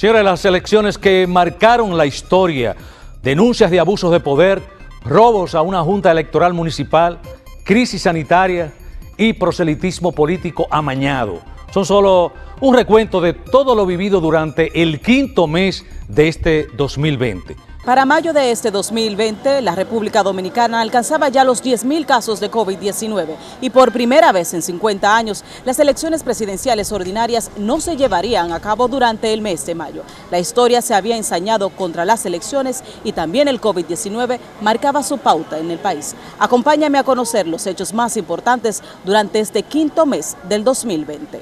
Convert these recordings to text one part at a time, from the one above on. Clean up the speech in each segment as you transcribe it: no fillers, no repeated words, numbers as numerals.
Señores, las elecciones que marcaron la historia, denuncias de abusos de poder, robos a una junta electoral municipal, crisis sanitaria y proselitismo político amañado. Son solo un recuento de todo lo vivido durante el quinto mes de este 2020. Para mayo de este 2020, la República Dominicana alcanzaba ya los 10.000 casos de COVID-19 y por primera vez en 50 años, las elecciones presidenciales ordinarias no se llevarían a cabo durante el mes de mayo. La historia se había ensañado contra las elecciones y también el COVID-19 marcaba su pauta en el país. Acompáñame a conocer los hechos más importantes durante este quinto mes del 2020.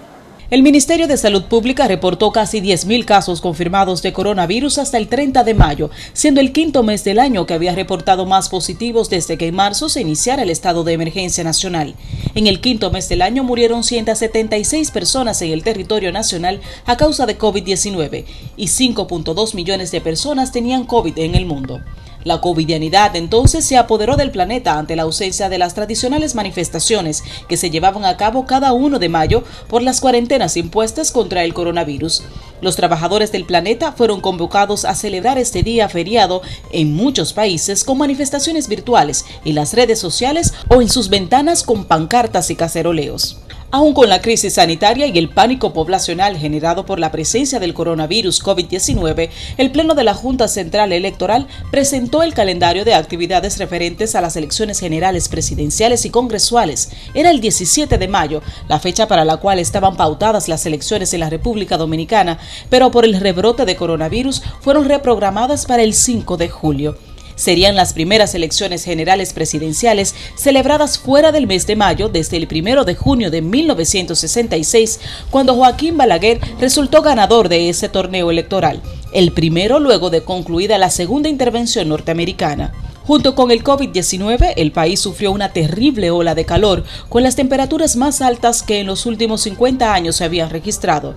El Ministerio de Salud Pública reportó casi 10.000 casos confirmados de coronavirus hasta el 30 de mayo, siendo el quinto mes del año que había reportado más positivos desde que en marzo se iniciara el estado de emergencia nacional. En el quinto mes del año murieron 176 personas en el territorio nacional a causa de COVID-19 y 5.2 millones de personas tenían COVID en el mundo. La covidianidad entonces se apoderó del planeta ante la ausencia de las tradicionales manifestaciones que se llevaban a cabo cada 1 de mayo por las cuarentenas impuestas contra el coronavirus. Los trabajadores del planeta fueron convocados a celebrar este día feriado en muchos países con manifestaciones virtuales en las redes sociales o en sus ventanas con pancartas y caceroleos. Aún con la crisis sanitaria y el pánico poblacional generado por la presencia del coronavirus COVID-19, el Pleno de la Junta Central Electoral presentó el calendario de actividades referentes a las elecciones generales presidenciales y congresuales. Era el 17 de mayo, la fecha para la cual estaban pautadas las elecciones en la República Dominicana, pero por el rebrote de coronavirus fueron reprogramadas para el 5 de julio. Serían las primeras elecciones generales presidenciales celebradas fuera del mes de mayo desde el 1 de junio de 1966, cuando Joaquín Balaguer resultó ganador de ese torneo electoral, el primero luego de concluida la segunda intervención norteamericana. Junto con el COVID-19, el país sufrió una terrible ola de calor, con las temperaturas más altas que en los últimos 50 años se habían registrado.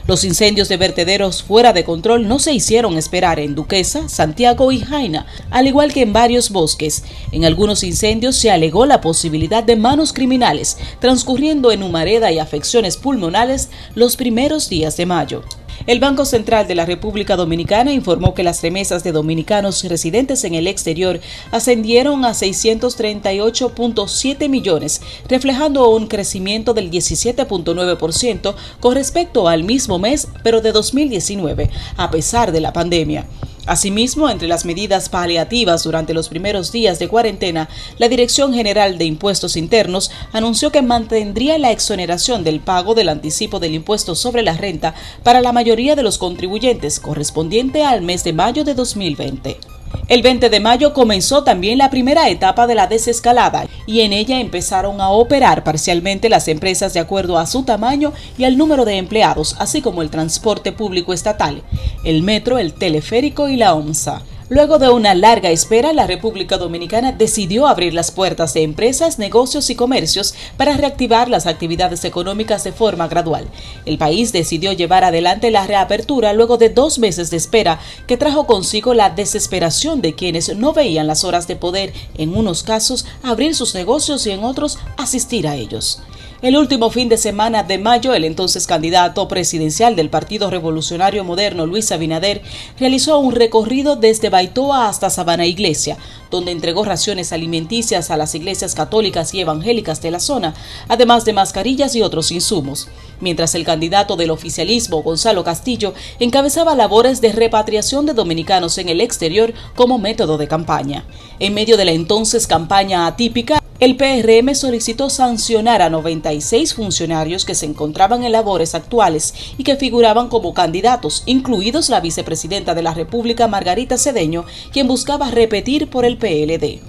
Los incendios de vertederos fuera de control no se hicieron esperar en Duquesa, Santiago y Jaina, al igual que en varios bosques. En algunos incendios se alegó la posibilidad de manos criminales, transcurriendo en humareda y afecciones pulmonares los primeros días de mayo. El Banco Central de la República Dominicana informó que las remesas de dominicanos residentes en el exterior ascendieron a 638.7 millones, reflejando un crecimiento del 17.9% con respecto al mismo mes, pero de 2019, a pesar de la pandemia. Asimismo, entre las medidas paliativas durante los primeros días de cuarentena, la Dirección General de Impuestos Internos anunció que mantendría la exoneración del pago del anticipo del impuesto sobre la renta para la mayoría de los contribuyentes, correspondiente al mes de mayo de 2020. El 20 de mayo comenzó también la primera etapa de la desescalada y en ella empezaron a operar parcialmente las empresas de acuerdo a su tamaño y al número de empleados, así como el transporte público estatal, el metro, el teleférico y la OMSA. Luego de una larga espera, la República Dominicana decidió abrir las puertas de empresas, negocios y comercios para reactivar las actividades económicas de forma gradual. El país decidió llevar adelante la reapertura luego de 2 meses de espera que trajo consigo la desesperación de quienes no veían las horas de poder, en unos casos, abrir sus negocios y en otros, asistir a ellos. El último fin de semana de mayo, el entonces candidato presidencial del Partido Revolucionario Moderno, Luis Abinader, realizó un recorrido desde Baitoa hasta Sabana Iglesia, donde entregó raciones alimenticias a las iglesias católicas y evangélicas de la zona, además de mascarillas y otros insumos, mientras el candidato del oficialismo, Gonzalo Castillo, encabezaba labores de repatriación de dominicanos en el exterior como método de campaña. En medio de la entonces campaña atípica, el PRM solicitó sancionar a 96 funcionarios que se encontraban en labores actuales y que figuraban como candidatos, incluidos la vicepresidenta de la República, Margarita Cedeño, quien buscaba repetir por el PLD.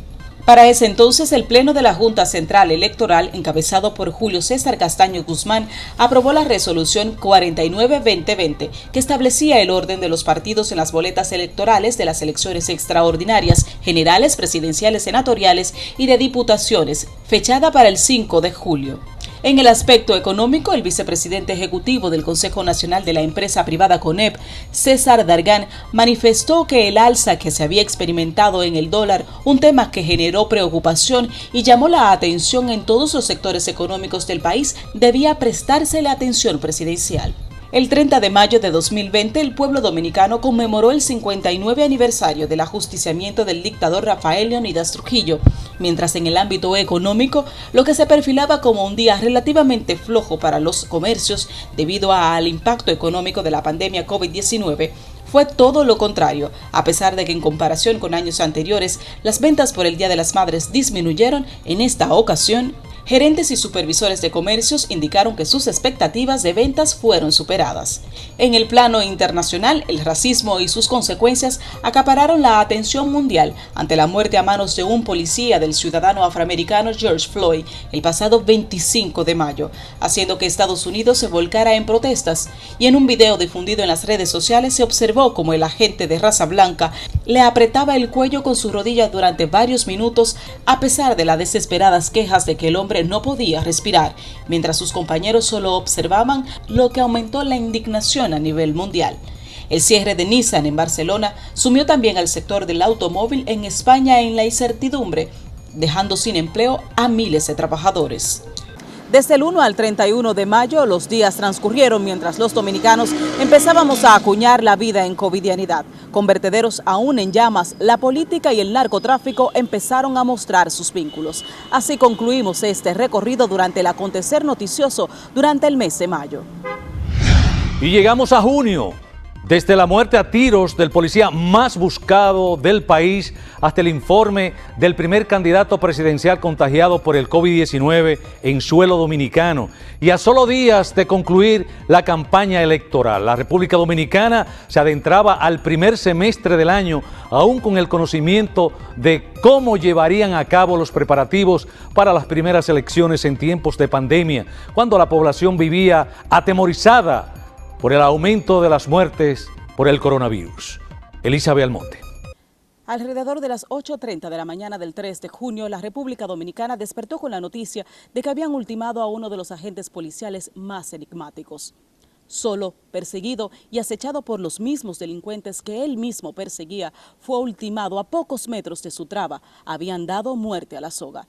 Para ese entonces, el Pleno de la Junta Central Electoral, encabezado por Julio César Castaño Guzmán, aprobó la resolución 49-2020, que establecía el orden de los partidos en las boletas electorales de las elecciones extraordinarias, generales, presidenciales, senatoriales y de diputaciones, fechada para el 5 de julio. En el aspecto económico, el vicepresidente ejecutivo del Consejo Nacional de la Empresa Privada CONEP, César Dargan, manifestó que el alza que se había experimentado en el dólar, un tema que generó preocupación y llamó la atención en todos los sectores económicos del país, debía prestársele atención presidencial. El 30 de mayo de 2020, el pueblo dominicano conmemoró el 59 aniversario del ajusticiamiento del dictador Rafael Leónidas Trujillo, mientras en el ámbito económico, lo que se perfilaba como un día relativamente flojo para los comercios debido al impacto económico de la pandemia COVID-19, fue todo lo contrario, a pesar de que en comparación con años anteriores, las ventas por el Día de las Madres disminuyeron. En esta ocasión, gerentes y supervisores de comercios indicaron que sus expectativas de ventas fueron superadas. En el plano internacional, el racismo y sus consecuencias acapararon la atención mundial ante la muerte a manos de un policía del ciudadano afroamericano George Floyd el pasado 25 de mayo, haciendo que Estados Unidos se volcara en protestas. Y en un video difundido en las redes sociales se observó como el agente de raza blanca le apretaba el cuello con su rodilla durante varios minutos, a pesar de las desesperadas quejas de que el hombre no podía respirar, mientras sus compañeros solo observaban, lo que aumentó la indignación a nivel mundial. El cierre de Nissan en Barcelona sumió también al sector del automóvil en España en la incertidumbre, dejando sin empleo a miles de trabajadores. Desde el 1 al 31 de mayo, los días transcurrieron mientras los dominicanos empezábamos a acuñar la vida en covidianidad. Con vertederos aún en llamas, la política y el narcotráfico empezaron a mostrar sus vínculos. Así concluimos este recorrido durante el acontecer noticioso durante el mes de mayo. Y llegamos a junio. Desde la muerte a tiros del policía más buscado del país hasta el informe del primer candidato presidencial contagiado por el COVID-19 en suelo dominicano. Y a solo días de concluir la campaña electoral, la República Dominicana se adentraba al primer semestre del año, aún con el conocimiento de cómo llevarían a cabo los preparativos para las primeras elecciones en tiempos de pandemia, cuando la población vivía atemorizada por el aumento de las muertes por el coronavirus. Elizabeth Almonte. Alrededor de las 8:30 de la mañana del 3 de junio, la República Dominicana despertó con la noticia de que habían ultimado a uno de los agentes policiales más enigmáticos. Solo, perseguido y acechado por los mismos delincuentes que él mismo perseguía, fue ultimado a pocos metros de su traba. Habían dado muerte a la soga.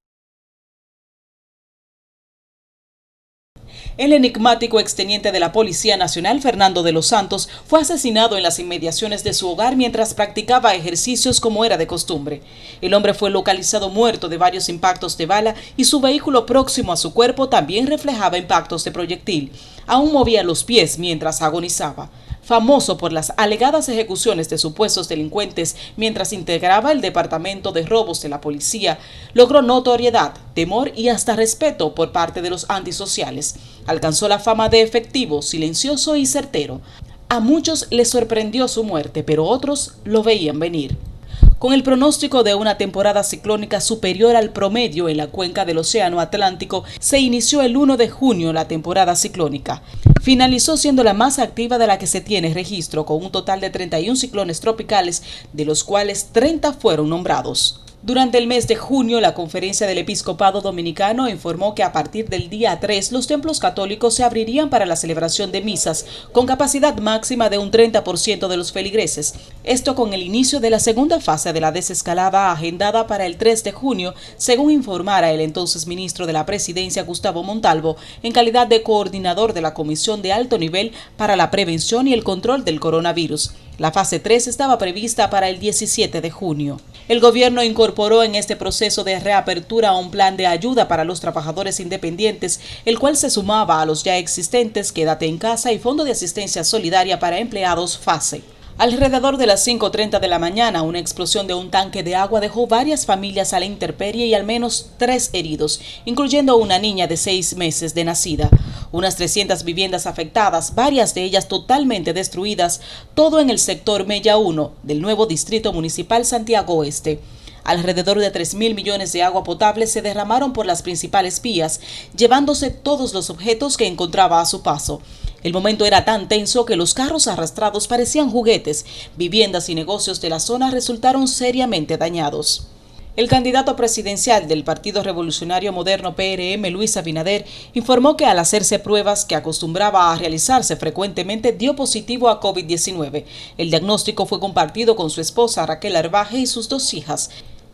El enigmático exteniente de la Policía Nacional, Fernando de los Santos, fue asesinado en las inmediaciones de su hogar mientras practicaba ejercicios como era de costumbre. El hombre fue localizado muerto de varios impactos de bala y su vehículo próximo a su cuerpo también reflejaba impactos de proyectil. Aún movía los pies mientras agonizaba. Famoso por las alegadas ejecuciones de supuestos delincuentes mientras integraba el departamento de robos de la policía, logró notoriedad, temor y hasta respeto por parte de los antisociales. Alcanzó la fama de efectivo, silencioso y certero. A muchos les sorprendió su muerte, pero otros lo veían venir. Con el pronóstico de una temporada ciclónica superior al promedio en la cuenca del Océano Atlántico, se inició el 1 de junio la temporada ciclónica. Finalizó siendo la más activa de la que se tiene registro, con un total de 31 ciclones tropicales, de los cuales 30 fueron nombrados. Durante el mes de junio, la Conferencia del Episcopado Dominicano informó que a partir del día 3 los templos católicos se abrirían para la celebración de misas, con capacidad máxima de un 30% de los feligreses. Esto con el inicio de la segunda fase de la desescalada agendada para el 3 de junio, según informara el entonces ministro de la Presidencia, Gustavo Montalvo, en calidad de coordinador de la Comisión de Alto Nivel para la Prevención y el Control del Coronavirus. La fase 3 estaba prevista para el 17 de junio. El gobierno incorporó en este proceso de reapertura un plan de ayuda para los trabajadores independientes, el cual se sumaba a los ya existentes Quédate en Casa y Fondo de Asistencia Solidaria para Empleados FASE. Alrededor de las 5:30 de la mañana, una explosión de un tanque de agua dejó varias familias a la intemperie y al menos 3 heridos, incluyendo una niña de 6 meses de nacida. Unas 300 viviendas afectadas, varias de ellas totalmente destruidas, todo en el sector Mella 1 del nuevo Distrito Municipal Santiago Oeste. Alrededor de 3.000 millones de agua potable se derramaron por las principales vías, llevándose todos los objetos que encontraba a su paso. El momento era tan tenso que los carros arrastrados parecían juguetes. Viviendas y negocios de la zona resultaron seriamente dañados. El candidato presidencial del Partido Revolucionario Moderno PRM, Luis Abinader, informó que al hacerse pruebas que acostumbraba a realizarse frecuentemente dio positivo a COVID-19. El diagnóstico fue compartido con su esposa Raquel Arbaje y sus 2 hijas.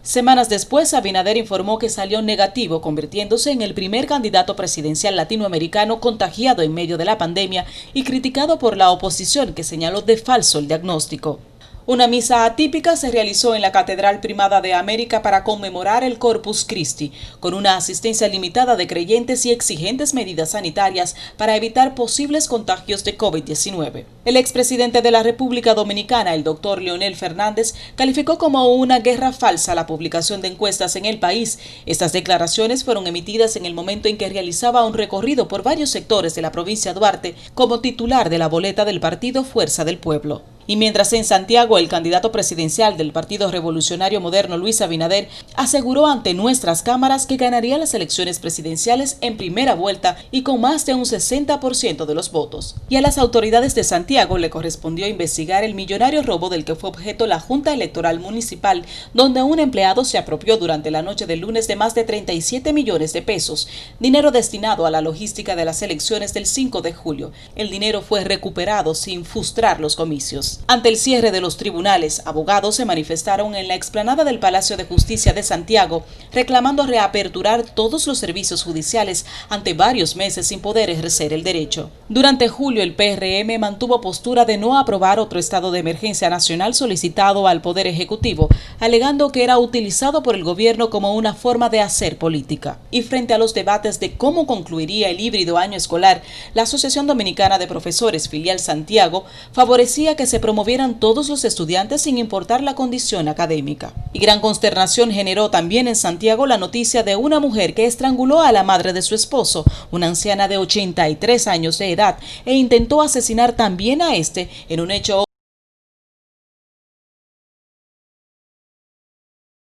Semanas después, Abinader informó que salió negativo, convirtiéndose en el primer candidato presidencial latinoamericano contagiado en medio de la pandemia y criticado por la oposición, que señaló de falso el diagnóstico. Una misa atípica se realizó en la Catedral Primada de América para conmemorar el Corpus Christi, con una asistencia limitada de creyentes y exigentes medidas sanitarias para evitar posibles contagios de COVID-19. El expresidente de la República Dominicana, el doctor Leonel Fernández, calificó como una guerra falsa la publicación de encuestas en el país. Estas declaraciones fueron emitidas en el momento en que realizaba un recorrido por varios sectores de la provincia de Duarte como titular de la boleta del partido Fuerza del Pueblo. Y mientras en Santiago el candidato presidencial del Partido Revolucionario Moderno, Luis Abinader, aseguró ante nuestras cámaras que ganaría las elecciones presidenciales en primera vuelta y con más de un 60% de los votos. Y a las autoridades de Santiago le correspondió investigar el millonario robo del que fue objeto la Junta Electoral Municipal, donde un empleado se apropió durante la noche del lunes de más de 37 millones de pesos, dinero destinado a la logística de las elecciones del 5 de julio. El dinero fue recuperado sin frustrar los comicios. Ante el cierre de los tribunales, abogados se manifestaron en la explanada del Palacio de Justicia de Santiago, reclamando reaperturar todos los servicios judiciales ante varios meses sin poder ejercer el derecho. Durante julio, el PRM mantuvo postura de no aprobar otro estado de emergencia nacional solicitado al Poder Ejecutivo, alegando que era utilizado por el gobierno como una forma de hacer política. Y frente a los debates de cómo concluiría el híbrido año escolar, la Asociación Dominicana de Profesores, filial Santiago, favorecía que se promovieran todos los estudiantes sin importar la condición académica. Y gran consternación generó también en Santiago la noticia de una mujer que estranguló a la madre de su esposo, una anciana de 83 años de edad, e intentó asesinar también a este en un hecho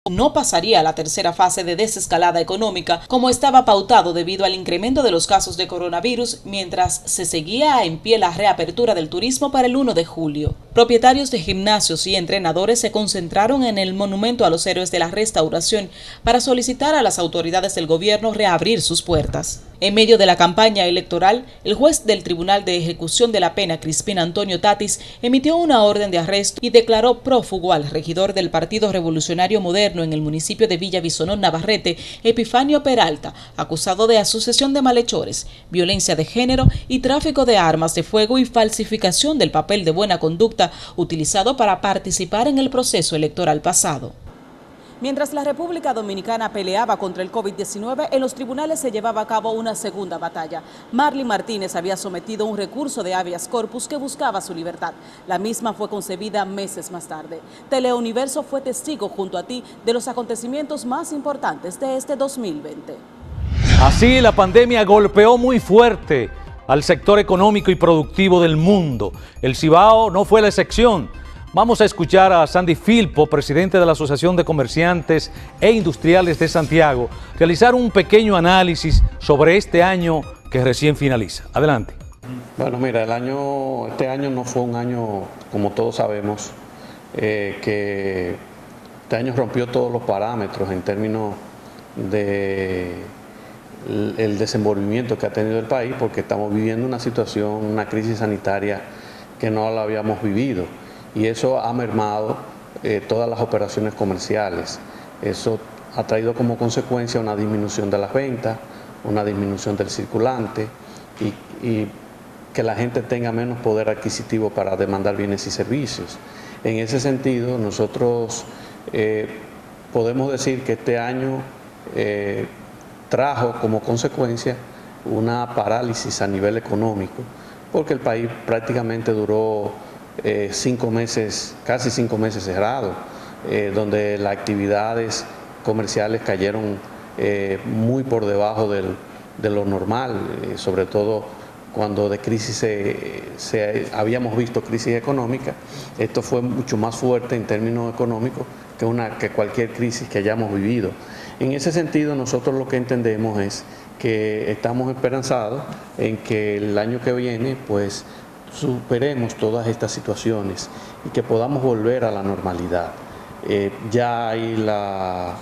no pasaría a la tercera fase de desescalada económica como estaba pautado debido al incremento de los casos de coronavirus mientras se seguía en pie la reapertura del turismo para el 1 de julio. Propietarios de gimnasios y entrenadores se concentraron en el Monumento a los Héroes de la Restauración para solicitar a las autoridades del gobierno reabrir sus puertas. En medio de la campaña electoral, el juez del Tribunal de Ejecución de la Pena, Crispín Antonio Tatis, emitió una orden de arresto y declaró prófugo al regidor del Partido Revolucionario Moderno en el municipio de Villa Bisonón, Navarrete, Epifanio Peralta, acusado de asociación de malhechores, violencia de género y tráfico de armas de fuego y falsificación del papel de buena conducta utilizado para participar en el proceso electoral pasado. Mientras la República Dominicana peleaba contra el COVID-19, en los tribunales se llevaba a cabo una segunda batalla. Marley Martínez había sometido un recurso de habeas corpus que buscaba su libertad. La misma fue concebida meses más tarde. Teleuniverso fue testigo junto a ti de los acontecimientos más importantes de este 2020. Así, la pandemia golpeó muy fuerte al sector económico y productivo del mundo. El Cibao no fue la excepción. Vamos a escuchar a Sandy Filpo, presidente de la Asociación de Comerciantes e Industriales de Santiago, realizar un pequeño análisis sobre este año que recién finaliza. Adelante. Bueno, mira, este año no fue un año, como todos sabemos, que este año rompió todos los parámetros en términos de el desenvolvimiento que ha tenido el país, porque estamos viviendo una situación, una crisis sanitaria que no la habíamos vivido. Y eso ha mermado todas las operaciones comerciales. Eso ha traído como consecuencia una disminución de las ventas, una disminución del circulante y que la gente tenga menos poder adquisitivo para demandar bienes y servicios. En ese sentido, nosotros podemos decir que este año trajo como consecuencia una parálisis a nivel económico, porque el país prácticamente duró 5 meses, casi 5 meses cerrado, donde las actividades comerciales cayeron muy por debajo de lo normal, sobre todo cuando de crisis habíamos visto crisis económica. Esto fue mucho más fuerte en términos económicos que cualquier crisis que hayamos vivido. En ese sentido, nosotros lo que entendemos es que estamos esperanzados en que el año que viene, pues, superemos todas estas situaciones y que podamos volver a la normalidad. Ya hay la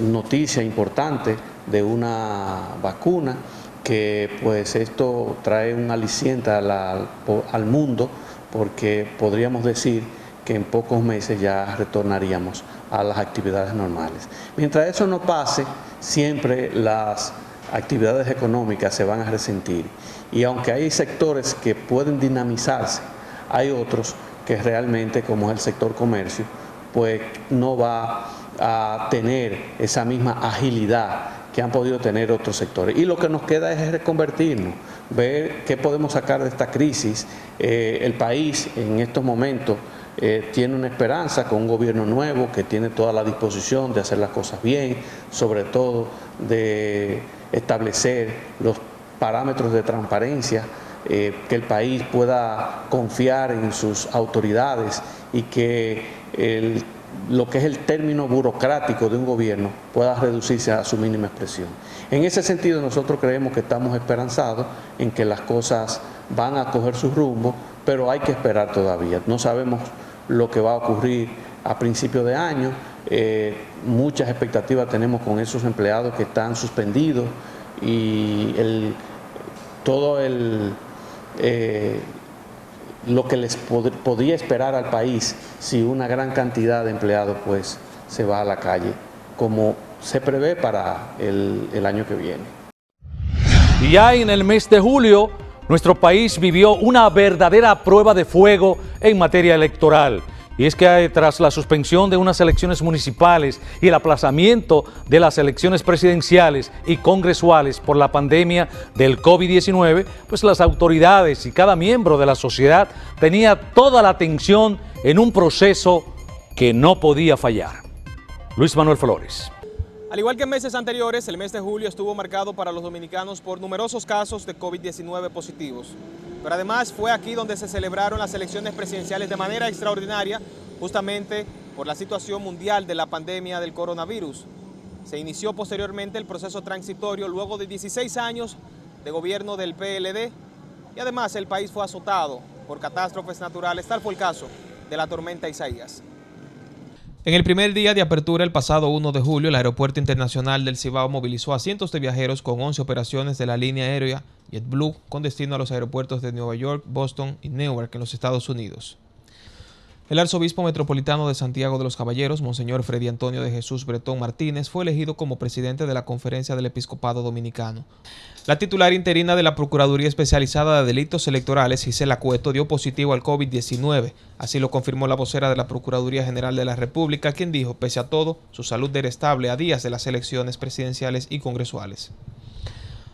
noticia importante de una vacuna que pues esto trae un aliciente al mundo, porque podríamos decir que en pocos meses ya retornaríamos a las actividades normales. Mientras eso no pase, siempre las actividades económicas se van a resentir. Y aunque hay sectores que pueden dinamizarse, hay otros que realmente, como es el sector comercio, pues no va a tener esa misma agilidad que han podido tener otros sectores. Y lo que nos queda es reconvertirnos, ver qué podemos sacar de esta crisis. El país en estos momentos tiene una esperanza con un gobierno nuevo que tiene toda la disposición de hacer las cosas bien, sobre todo de establecer los parámetros de transparencia, que el país pueda confiar en sus autoridades y que lo que es el término burocrático de un gobierno pueda reducirse a su mínima expresión. En ese sentido, nosotros creemos que estamos esperanzados en que las cosas van a coger su rumbo, pero hay que esperar todavía. No sabemos lo que va a ocurrir a principios de año. Muchas expectativas tenemos con esos empleados que están suspendidos y lo que les podría esperar al país si una gran cantidad de empleados pues se va a la calle, como se prevé para el año que viene. Y ya en el mes de julio, nuestro país vivió una verdadera prueba de fuego en materia electoral. Y es que tras la suspensión de unas elecciones municipales y el aplazamiento de las elecciones presidenciales y congresuales por la pandemia del COVID-19, pues las autoridades y cada miembro de la sociedad tenía toda la atención en un proceso que no podía fallar. Luis Manuel Flores. Al igual que en meses anteriores, el mes de julio estuvo marcado para los dominicanos por numerosos casos de COVID-19 positivos. Pero además fue aquí donde se celebraron las elecciones presidenciales de manera extraordinaria, justamente por la situación mundial de la pandemia del coronavirus. Se inició posteriormente el proceso transitorio luego de 16 años de gobierno del PLD y además el país fue azotado por catástrofes naturales, tal fue el caso de la tormenta Isaías. En el primer día de apertura, el pasado 1 de julio, el Aeropuerto Internacional del Cibao movilizó a cientos de viajeros con 11 operaciones de la línea aérea JetBlue con destino a los aeropuertos de Nueva York, Boston y Newark en los Estados Unidos. El arzobispo metropolitano de Santiago de los Caballeros, Monseñor Freddy Antonio de Jesús Bretón Martínez, fue elegido como presidente de la Conferencia del Episcopado Dominicano. La titular interina de la Procuraduría Especializada de Delitos Electorales, Gisela Cueto, dio positivo al COVID-19. Así lo confirmó la vocera de la Procuraduría General de la República, quien dijo, pese a todo, su salud era estable a días de las elecciones presidenciales y congresuales.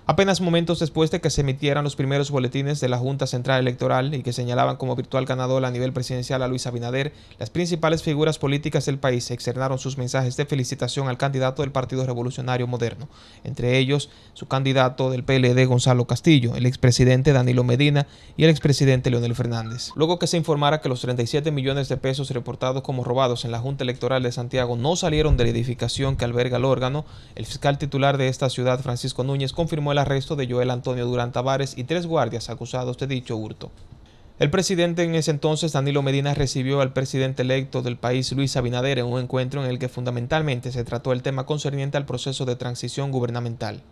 Apenas momentos después de que se emitieran los primeros boletines de la Junta Central Electoral y que señalaban como virtual ganador a nivel presidencial a Luis Abinader, las principales figuras políticas del país externaron sus mensajes de felicitación al candidato del Partido Revolucionario Moderno, entre ellos su candidato del PLD Gonzalo Castillo, el expresidente Danilo Medina y el expresidente Leonel Fernández. Luego que se informara que los 37 millones de pesos reportados como robados en la Junta Electoral de Santiago no salieron de la edificación que alberga el órgano, el fiscal titular de esta ciudad, Francisco Núñez, confirmó el arresto de Joel Antonio Durán Tavares y 3 guardias acusados de dicho hurto. El presidente en ese entonces, Danilo Medina, recibió al presidente electo del país, Luis Abinader, en un encuentro en el que fundamentalmente se trató el tema concerniente al proceso de transición gubernamental.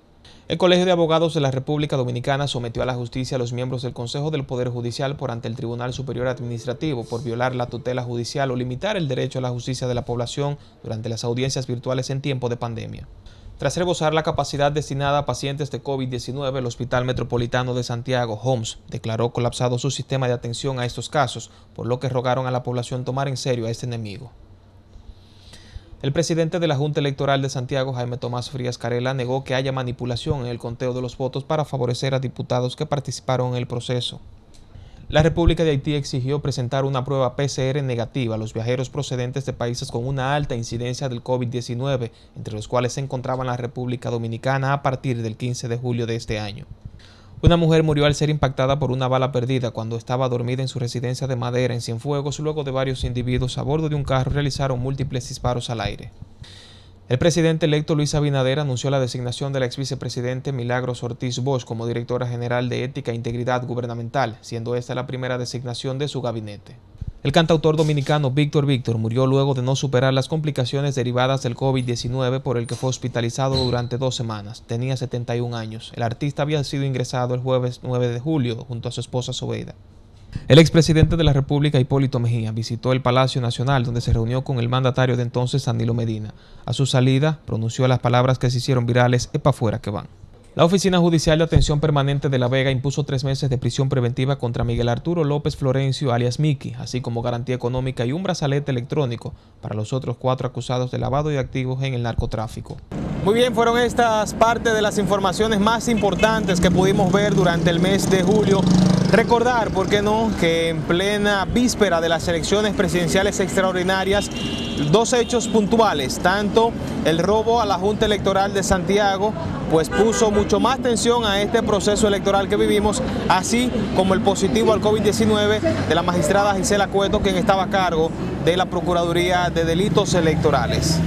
El Colegio de Abogados de la República Dominicana sometió a la justicia a los miembros del Consejo del Poder Judicial por ante el Tribunal Superior Administrativo por violar la tutela judicial o limitar el derecho a la justicia de la población durante las audiencias virtuales en tiempo de pandemia. Tras rebosar la capacidad destinada a pacientes de COVID-19, el Hospital Metropolitano de Santiago, HOMS, declaró colapsado su sistema de atención a estos casos, por lo que rogaron a la población tomar en serio a este enemigo. El presidente de la Junta Electoral de Santiago, Jaime Tomás Frías Carela, negó que haya manipulación en el conteo de los votos para favorecer a diputados que participaron en el proceso. La República de Haití exigió presentar una prueba PCR negativa a los viajeros procedentes de países con una alta incidencia del COVID-19, entre los cuales se encontraba la República Dominicana a partir del 15 de julio de este año. Una mujer murió al ser impactada por una bala perdida cuando estaba dormida en su residencia de Madera en Cienfuegos, luego de varios individuos a bordo de un carro realizaron múltiples disparos al aire. El presidente electo Luis Abinader anunció la designación de la ex vicepresidente Milagros Ortiz Bosch como directora general de Ética e Integridad Gubernamental, siendo esta la primera designación de su gabinete. El cantautor dominicano Víctor Víctor murió luego de no superar las complicaciones derivadas del COVID-19 por el que fue hospitalizado durante 2 semanas. Tenía 71 años. El artista había sido ingresado el jueves 9 de julio junto a su esposa Sobeida. El expresidente de la República, Hipólito Mejía, visitó el Palacio Nacional, donde se reunió con el mandatario de entonces, Danilo Medina. A su salida, pronunció las palabras que se hicieron virales: "Es pa' fuera que van". La Oficina Judicial de Atención Permanente de La Vega impuso 3 meses de prisión preventiva contra Miguel Arturo López Florencio, alias Miki, así como garantía económica y un brazalete electrónico para los otros 4 acusados de lavado de activos en el narcotráfico. Muy bien, fueron estas parte de las informaciones más importantes que pudimos ver durante el mes de julio. Recordar, ¿por qué no?, que en plena víspera de las elecciones presidenciales extraordinarias, 2 hechos puntuales, tanto el robo a la Junta Electoral de Santiago, pues puso mucho más tensión a este proceso electoral que vivimos, así como el positivo al COVID-19 de la magistrada Gisela Cueto, quien estaba a cargo de la Procuraduría de Delitos Electorales.